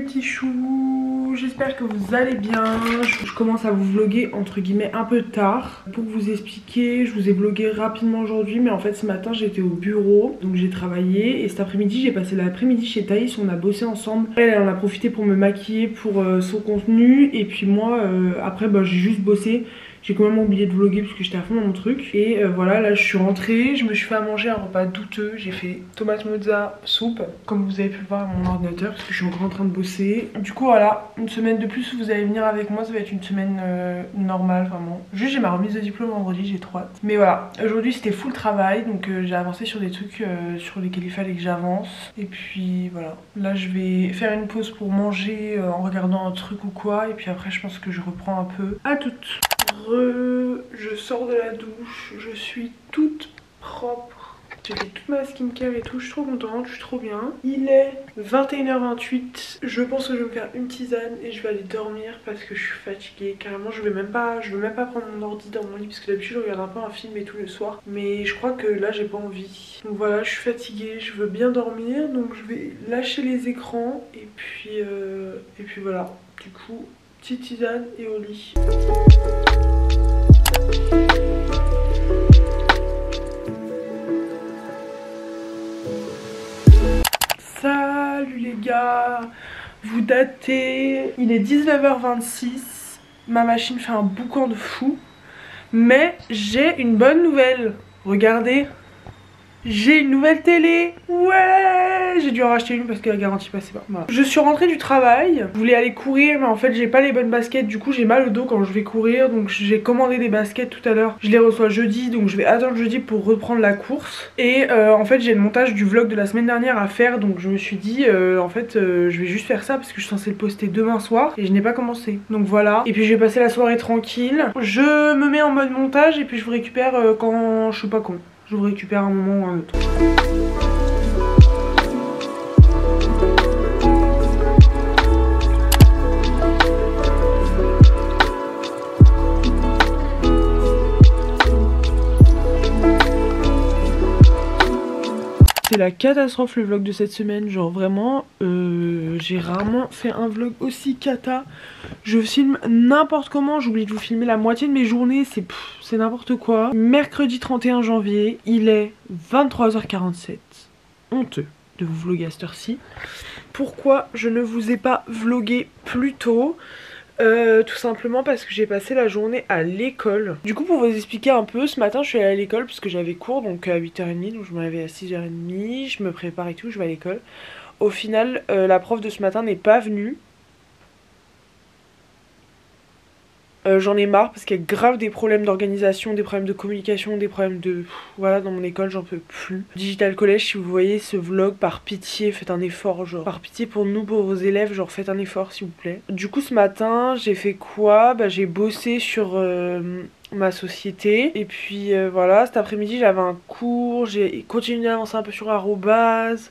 petits choux, j'espère que vous allez bien. Je commence à vous vlogger entre guillemets un peu tard. Pour vous expliquer, je vous ai vlogué rapidement aujourd'hui, mais en fait ce matin j'étais au bureau, donc j'ai travaillé. Et cet après-midi j'ai passé l'après-midi chez Thaïs, on a bossé ensemble. Elle en a profité pour me maquiller pour son contenu. Et puis moi après j'ai juste bossé. J'ai quand même oublié de vlogger parce que j'étais à fond dans mon truc. Et voilà, là je suis rentrée, je me suis fait à manger un repas douteux. J'ai fait tomate mozza soupe, comme vous avez pu le voir à mon ordinateur, parce que je suis encore en train de bosser. Du coup voilà, une semaine de plus, vous allez venir avec moi, ça va être une semaine normale vraiment. Juste j'ai ma remise de diplôme vendredi, j'ai trop hâte. Mais voilà, aujourd'hui c'était full travail, donc j'ai avancé sur des trucs sur lesquels il fallait que j'avance. Et puis voilà, là je vais faire une pause pour manger en regardant un truc ou quoi. Et puis après je pense que je reprends un peu. À toutes. Je sors de la douche, je suis toute propre. J'ai fait toute ma skincare et tout, je suis trop contente, je suis trop bien. Il est 21h28, je pense que je vais me faire une tisane et je vais aller dormir parce que je suis fatiguée. Carrément, je veux même pas prendre mon ordi dans mon lit parce que d'habitude je regarde un peu un film et tout le soir. Mais je crois que là j'ai pas envie. Donc voilà, je suis fatiguée, je veux bien dormir, donc je vais lâcher les écrans et puis voilà. Du coup, petite tisane et au lit. Salut les gars, vous datez, il est 19h26, ma machine fait un boucan de fou, mais j'ai une bonne nouvelle, regardez, j'ai une nouvelle télé, ouais, j'ai dû en racheter une parce que la garantie passait pas. Voilà. Je suis rentrée du travail, je voulais aller courir mais en fait j'ai pas les bonnes baskets, du coup j'ai mal au dos quand je vais courir, donc j'ai commandé des baskets tout à l'heure. Je les reçois jeudi, donc je vais attendre jeudi pour reprendre la course. Et en fait j'ai le montage du vlog de la semaine dernière à faire, donc je me suis dit en fait je vais juste faire ça parce que je suis censée le poster demain soir et je n'ai pas commencé. Donc voilà, et puis je vais passer la soirée tranquille. Je me mets en mode montage et puis je vous récupère quand je suis pas con. Je vous récupère un moment ou un autre. C'est la catastrophe le vlog de cette semaine, genre vraiment j'ai rarement fait un vlog aussi cata. Je filme n'importe comment, j'oublie de vous filmer la moitié de mes journées, c'est n'importe quoi. Mercredi 31 janvier, il est 23h47. Honteux de vous vlogger à cette heure-ci. Pourquoi je ne vous ai pas vlogué plus tôt ? Tout simplement parce que j'ai passé la journée à l'école. Du coup pour vous expliquer un peu, ce matin je suis allée à l'école parce que j'avais cours donc à 8h30, donc je me réveille à 6h30, je me prépare et tout, je vais à l'école. Au final la prof de ce matin n'est pas venue. J'en ai marre parce qu'il y a grave des problèmes d'organisation, des problèmes de communication, des problèmes de... Voilà, dans mon école j'en peux plus. Digital College, si vous voyez ce vlog, par pitié faites un effort, genre. Par pitié pour nous, pour vos élèves, genre faites un effort s'il vous plaît. Du coup ce matin j'ai fait quoi ? J'ai bossé sur ma société. Et puis voilà, cet après-midi j'avais un cours, j'ai continué d'avancer un peu sur arrobase.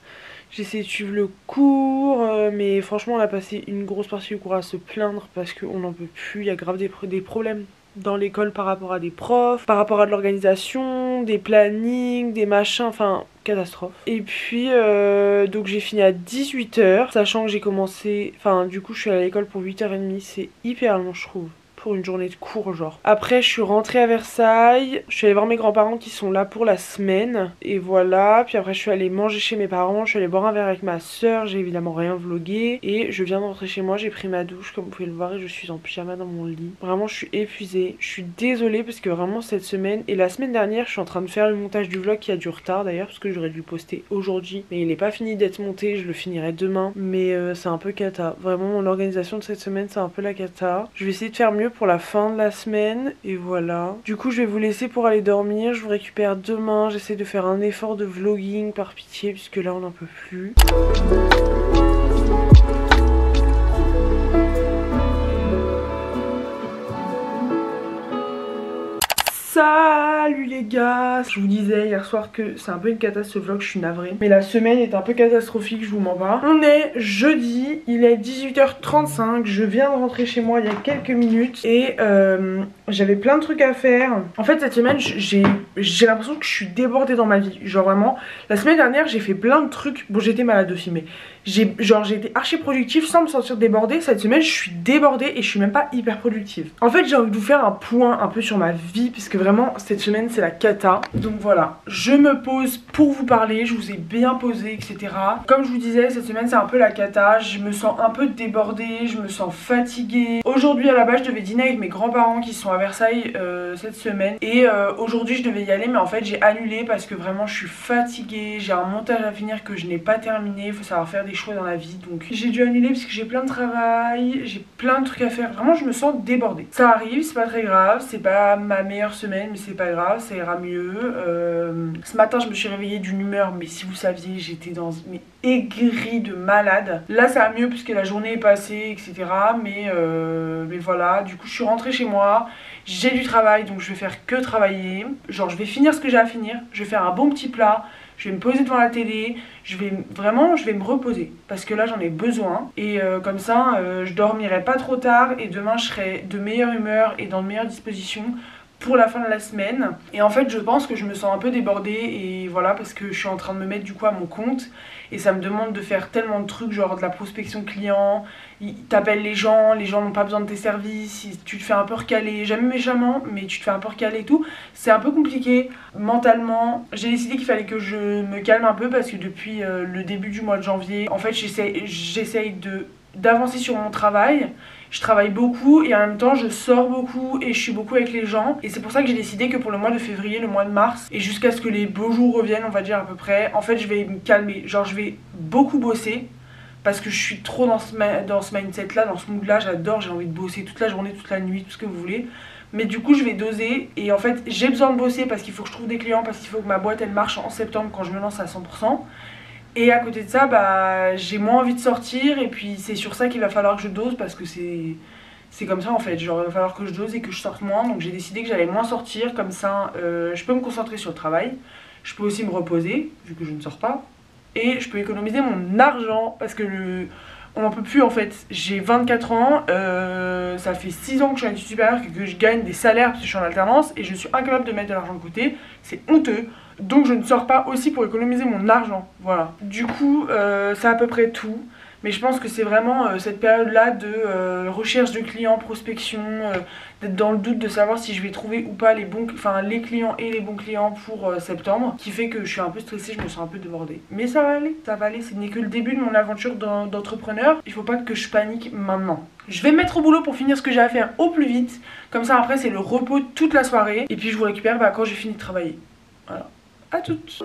J'ai essayé de suivre le cours, mais franchement on a passé une grosse partie du cours à se plaindre parce qu'on n'en peut plus, il y a grave des problèmes dans l'école par rapport à des profs, par rapport à de l'organisation, des plannings, des machins, enfin catastrophe. Et puis donc j'ai fini à 18h, sachant que j'ai commencé, enfin du coup je suis allée à l'école pour 8h30, c'est hyper long je trouve. Pour une journée de cours genre. Après je suis rentrée à Versailles, je suis allée voir mes grands-parents qui sont là pour la semaine. Et voilà, puis après je suis allée manger chez mes parents, je suis allée boire un verre avec ma soeur, j'ai évidemment rien vlogué. Et je viens de rentrer chez moi, j'ai pris ma douche comme vous pouvez le voir et je suis en pyjama dans mon lit. Vraiment je suis épuisée, je suis désolée parce que vraiment cette semaine et la semaine dernière je suis en train de faire le montage du vlog qui a du retard d'ailleurs parce que j'aurais dû le poster aujourd'hui. Mais il n'est pas fini d'être monté, je le finirai demain. Mais c'est un peu cata, vraiment l'organisation de cette semaine c'est un peu la cata. Je vais essayer de faire mieux pour la fin de la semaine et voilà. Du coup je vais vous laisser pour aller dormir, je vous récupère demain, j'essaie de faire un effort de vlogging par pitié puisque là on n'en peut plus. Salut Salut les gars, je vous disais hier soir que c'est un peu une catastrophe ce vlog, je suis navrée. Mais la semaine est un peu catastrophique, je vous mens pas. On est jeudi, il est 18h35, je viens de rentrer chez moi il y a quelques minutes et j'avais plein de trucs à faire. En fait cette semaine j'ai l'impression que je suis débordée dans ma vie. Genre vraiment, la semaine dernière j'ai fait plein de trucs, bon j'étais malade aussi mais j'ai été archi productive sans me sentir débordée. Cette semaine je suis débordée et je suis même pas hyper productive. En fait j'ai envie de vous faire un point un peu sur ma vie puisque vraiment cette semaine c'est la cata. Donc voilà, je me pose pour vous parler, je vous ai bien posé etc. Comme je vous disais, cette semaine c'est un peu la cata. Je me sens un peu débordée, je me sens fatiguée. Aujourd'hui à la base je devais dîner avec mes grands-parents qui sont à Versailles cette semaine. Et aujourd'hui je devais y aller mais en fait j'ai annulé parce que vraiment je suis fatiguée. J'ai un montage à finir que je n'ai pas terminé, il faut savoir faire des choix dans la vie. Donc j'ai dû annuler parce que j'ai plein de travail, j'ai plein de trucs à faire. Vraiment je me sens débordée. Ça arrive, c'est pas très grave, c'est pas ma meilleure semaine mais c'est pas grave, ça ira mieux. Ce matin je me suis réveillée d'une humeur, mais si vous saviez j'étais dans aigrie de malade. Là ça va mieux puisque la journée est passée etc. Mais voilà, du coup je suis rentrée chez moi. J'ai du travail donc je vais faire que travailler. Genre je vais finir ce que j'ai à finir, je vais faire un bon petit plat, je vais me poser devant la télé, je vais me reposer parce que là j'en ai besoin et comme ça je dormirai pas trop tard et demain je serai de meilleure humeur et dans de meilleures dispositions pour la fin de la semaine. Et en fait je pense que je me sens un peu débordée et voilà parce que je suis en train de me mettre du coup à mon compte et ça me demande de faire tellement de trucs, genre de la prospection client, t'appelles les gens n'ont pas besoin de tes services, tu te fais un peu recaler, jamais méchamment mais tu te fais un peu recaler et tout. C'est un peu compliqué mentalement. J'ai décidé qu'il fallait que je me calme un peu parce que depuis le début du mois de janvier en fait j'essaye d'avancer sur mon travail. Je travaille beaucoup et en même temps je sors beaucoup et je suis beaucoup avec les gens. Et c'est pour ça que j'ai décidé que pour le mois de février, le mois de mars et jusqu'à ce que les beaux jours reviennent on va dire à peu près, en fait je vais me calmer. Genre je vais beaucoup bosser parce que je suis trop dans ce mindset là, dans ce mood là. J'adore, j'ai envie de bosser toute la journée, toute la nuit, tout ce que vous voulez. Mais du coup je vais doser et en fait j'ai besoin de bosser parce qu'il faut que je trouve des clients, parce qu'il faut que ma boîte elle marche en septembre quand je me lance à 100%. Et à côté de ça, bah, j'ai moins envie de sortir et puis c'est sur ça qu'il va falloir que je dose parce que c'est comme ça en fait. Genre il va falloir que je dose et que je sorte moins. Donc j'ai décidé que j'allais moins sortir, comme ça je peux me concentrer sur le travail. Je peux aussi me reposer vu que je ne sors pas. Et je peux économiser mon argent parce que on n'en peut plus en fait. J'ai 24 ans, ça fait 6 ans que je suis à l'étude supérieure et que je gagne des salaires parce que je suis en alternance et je suis incapable de mettre de l'argent de côté. C'est honteux. Donc je ne sors pas aussi pour économiser mon argent. Voilà. Du coup, c'est à peu près tout. Mais je pense que c'est vraiment cette période-là de recherche de clients, prospection, d'être dans le doute de savoir si je vais trouver ou pas les clients et les bons clients pour septembre, qui fait que je suis un peu stressée, je me sens un peu débordée. Mais ça va aller, ce n'est que le début de mon aventure d'entrepreneur. Il faut pas que je panique maintenant. Je vais me mettre au boulot pour finir ce que j'ai à faire au plus vite. Comme ça après c'est le repos toute la soirée. Et puis je vous récupère quand j'ai fini de travailler. Voilà. À toutes.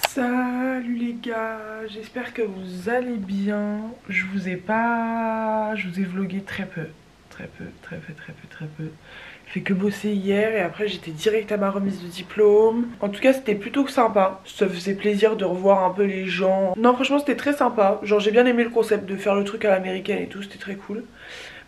Salut les gars, j'espère que vous allez bien. Je vous ai vlogué très peu. J'ai fait que bosser hier et après j'étais direct à ma remise de diplôme. En tout cas c'était plutôt sympa. Ça faisait plaisir de revoir un peu les gens. Non franchement c'était très sympa. Genre j'ai bien aimé le concept de faire le truc à l'américaine et tout, c'était très cool.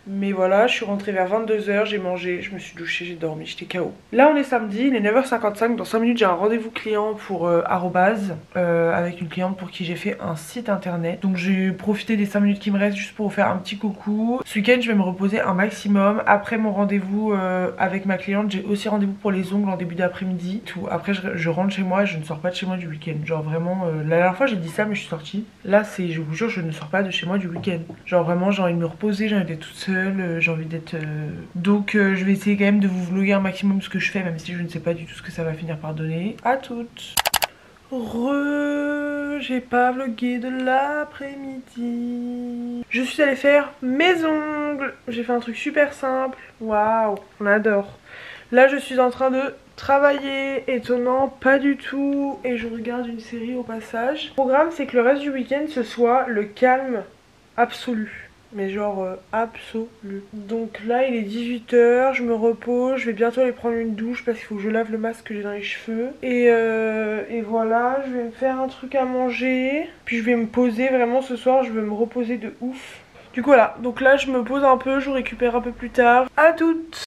Mais voilà, je suis rentrée vers 22h, j'ai mangé, je me suis douchée, j'ai dormi, j'étais KO. Là on est samedi, il est 9h55, dans 5 minutes j'ai un rendez-vous client pour Arobase, avec une cliente pour qui j'ai fait un site internet. Donc j'ai profité des 5 minutes qui me restent juste pour vous faire un petit coucou. Ce week-end je vais me reposer un maximum. Après mon rendez-vous avec ma cliente, j'ai aussi rendez-vous pour les ongles en début d'après-midi. Après je rentre chez moi, je ne sors pas de chez moi du week-end. Genre vraiment, la dernière fois j'ai dit ça mais je suis sortie. Là c'est, je vous jure, je ne sors pas de chez moi du week-end. Genre vraiment j'ai envie de me reposer, j'ai envie d'être toute seule. J'ai envie d'être... Donc je vais essayer quand même de vous vlogger un maximum ce que je fais, même si je ne sais pas du tout ce que ça va finir par donner. À toutes. J'ai pas vlogué de l'après-midi. Je suis allée faire mes ongles. J'ai fait un truc super simple. Waouh, on adore. Là je suis en train de travailler. Étonnant, pas du tout. Et je regarde une série au passage. Le programme c'est que le reste du week-end ce soit le calme absolu. Mais genre absolu. Donc là il est 18 h, je me repose, je vais bientôt aller prendre une douche parce qu'il faut que je lave le masque que j'ai dans les cheveux. Et voilà, je vais me faire un truc à manger. Puis je vais me poser vraiment ce soir, je vais me reposer de ouf. Du coup voilà, donc là je me pose un peu, je vous récupère un peu plus tard. À toutes!